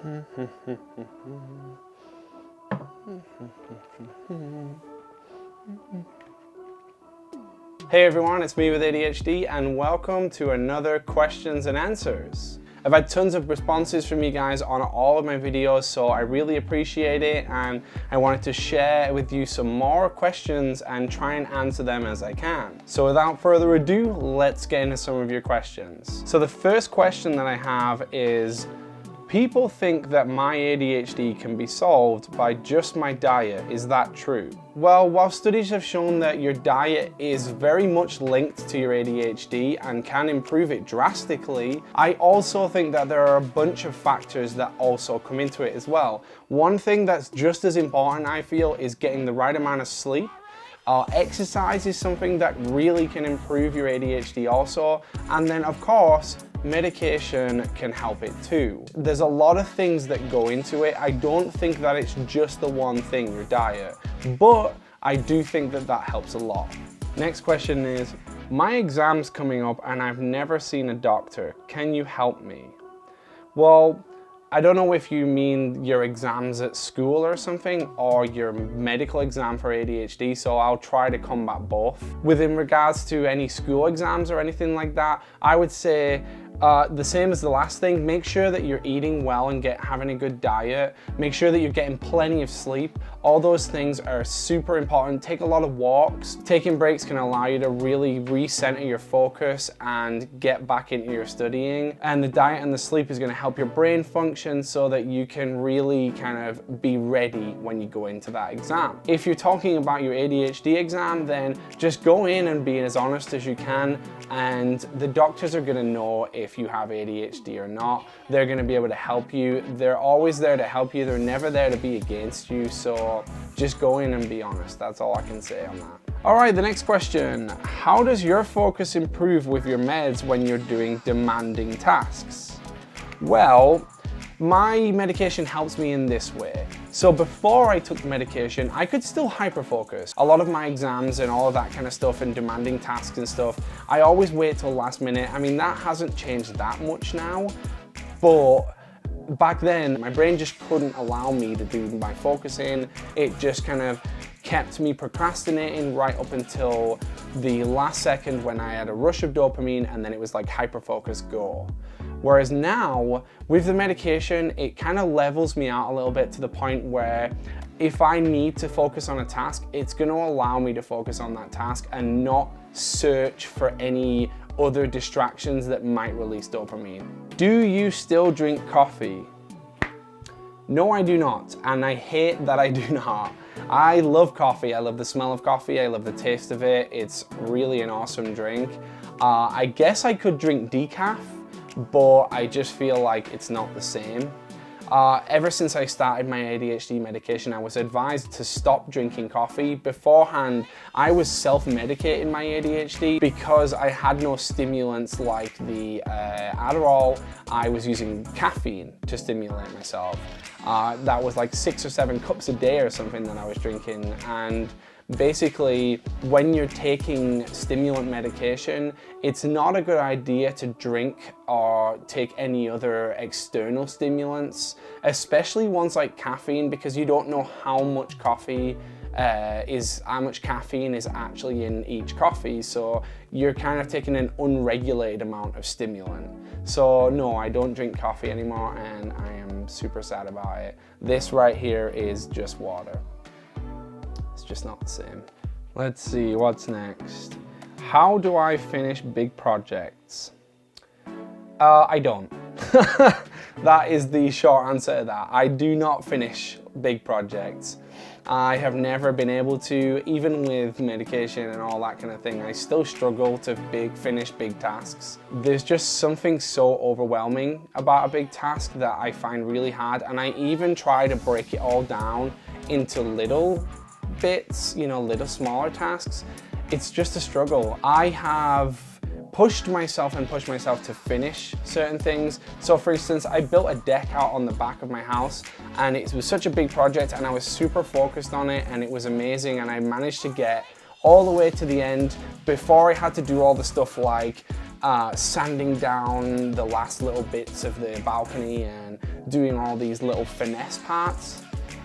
Hey everyone, it's me with ADHD and welcome to another questions and answers. I've had tons of responses from you guys on all of my videos, so I really appreciate it, and I wanted to share with you some more questions and try and answer them as I can. So without further ado, let's get into some of your questions. So the first question that I have is, people think that my ADHD can be solved by just my diet. Is that true? Well, while studies have shown that your diet is very much linked to your ADHD and can improve it drastically, I also think that there are a bunch of factors that also come into it as well. One thing that's just as important, I feel, is getting the right amount of sleep. Exercise is something that really can improve your ADHD also, and then of course, medication can help it too. There's a lot of things that go into it. I don't think that it's just the one thing, your diet, but I do think that that helps a lot. Next question is, my exam's coming up and I've never seen a doctor. Can you help me? Well, I don't know if you mean your exams at school or something, or your medical exam for ADHD, so I'll try to combat both. Within regards to any school exams or anything like that, I would say the same as the last thing. Make sure that you're eating well and having a good diet. Make sure that you're getting plenty of sleep. All those things are super important. Take a lot of walks. Taking breaks can allow you to really recenter your focus and get back into your studying. And the diet and the sleep is going to help your brain function so that you can really kind of be ready when you go into that exam. If you're talking about your ADHD exam, then just go in and be as honest as you can, and the doctors are going to know if you have ADHD or not. They're going to be able to help you. They're always there to help you. They're never there to be against you. So just go in and be honest. That's all I can say on that. All right, the next question. How does your focus improve with your meds when you're doing demanding tasks? Well, my medication helps me in this way. So before I took the medication, I could still hyperfocus. A lot of my exams and all of that kind of stuff and demanding tasks and stuff, I always wait till last minute. I mean, that hasn't changed that much now, but back then, my brain just couldn't allow me to do my focusing. It just kind of kept me procrastinating right up until the last second when I had a rush of dopamine, and then it was like hyperfocus, go. Whereas now, with the medication, it kind of levels me out a little bit to the point where if I need to focus on a task, it's going to allow me to focus on that task and not search for any other distractions that might release dopamine. Do you still drink coffee? No, I do not, and I hate that I do not. I love coffee. I love the smell of coffee. I love the taste of it. It's really an awesome drink. I guess I could drink decaf, but I just feel like it's not the same. Ever since I started my ADHD medication, I was advised to stop drinking coffee. Beforehand, I was self-medicating my ADHD because I had no stimulants like the adderall. I was using caffeine to stimulate myself. That was like 6 or 7 cups a day or something that I was drinking, and basically, when you're taking stimulant medication, it's not a good idea to drink or take any other external stimulants, especially ones like caffeine, because you don't know how much caffeine is actually in each coffee. So you're kind of taking an unregulated amount of stimulant. So no, I don't drink coffee anymore, and I am super sad about it. This right here is just water. It's just not the same. Let's see, what's next? How do I finish big projects? I don't. That is the short answer to that. I do not finish big projects. I have never been able to, even with medication and all that kind of thing. I still struggle to finish big tasks. There's just something so overwhelming about a big task that I find really hard, and I even try to break it all down into little bits, you know, little smaller tasks. It's just a struggle. I have pushed myself to finish certain things. So for instance, I built a deck out on the back of my house, and it was such a big project, and I was super focused on it, and it was amazing, and I managed to get all the way to the end before I had to do all the stuff like sanding down the last little bits of the balcony and doing all these little finesse parts.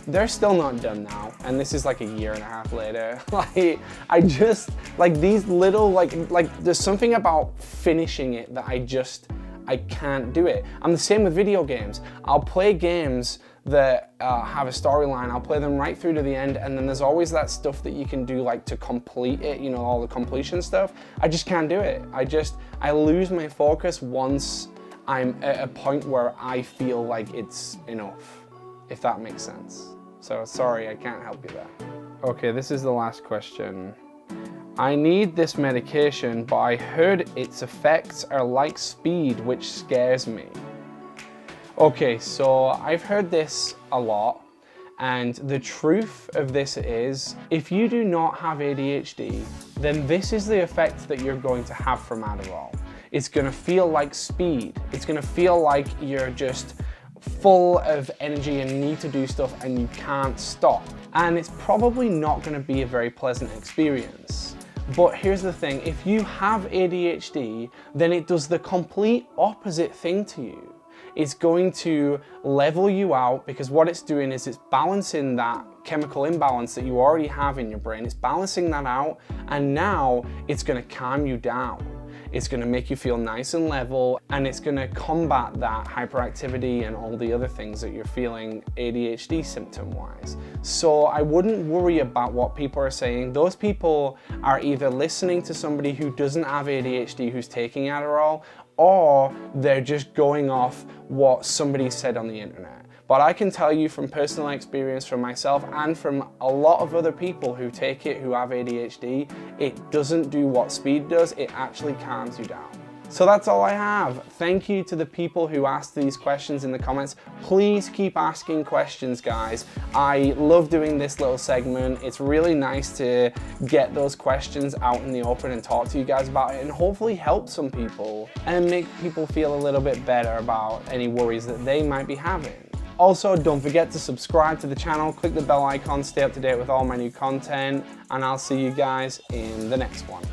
They're still not done now, and this is like a year and a half later. Like, I just, like these little, like there's something about finishing it that I can't do it. I'm the same with video games. I'll play games that have a storyline, I'll play them right through to the end, and then there's always that stuff that you can do like to complete it, you know, all the completion stuff. I just can't do it. I lose my focus once I'm at a point where I feel like it's enough, if that makes sense. So sorry, I can't help you there. Okay, this is the last question. I need this medication, but I heard its effects are like speed, which scares me. Okay, so I've heard this a lot, and the truth of this is, if you do not have ADHD, then this is the effect that you're going to have from Adderall. It's gonna feel like speed. It's gonna feel like you're just full of energy and need to do stuff and you can't stop. And it's probably not gonna be a very pleasant experience. But here's the thing, if you have ADHD, then it does the complete opposite thing to you. It's going to level you out, because what it's doing is it's balancing that chemical imbalance that you already have in your brain. It's balancing that out, and now it's gonna calm you down. It's gonna make you feel nice and level, and it's gonna combat that hyperactivity and all the other things that you're feeling ADHD symptom-wise. So I wouldn't worry about what people are saying. Those people are either listening to somebody who doesn't have ADHD who's taking Adderall, or they're just going off what somebody said on the internet. But I can tell you from personal experience, from myself and from a lot of other people who take it who have ADHD, it doesn't do what speed does, it actually calms you down. So that's all I have. Thank you to the people who asked these questions in the comments. Please keep asking questions, guys. I love doing this little segment. It's really nice to get those questions out in the open and talk to you guys about it, and hopefully help some people and make people feel a little bit better about any worries that they might be having. Also, don't forget to subscribe to the channel, click the bell icon, stay up to date with all my new content, and I'll see you guys in the next one.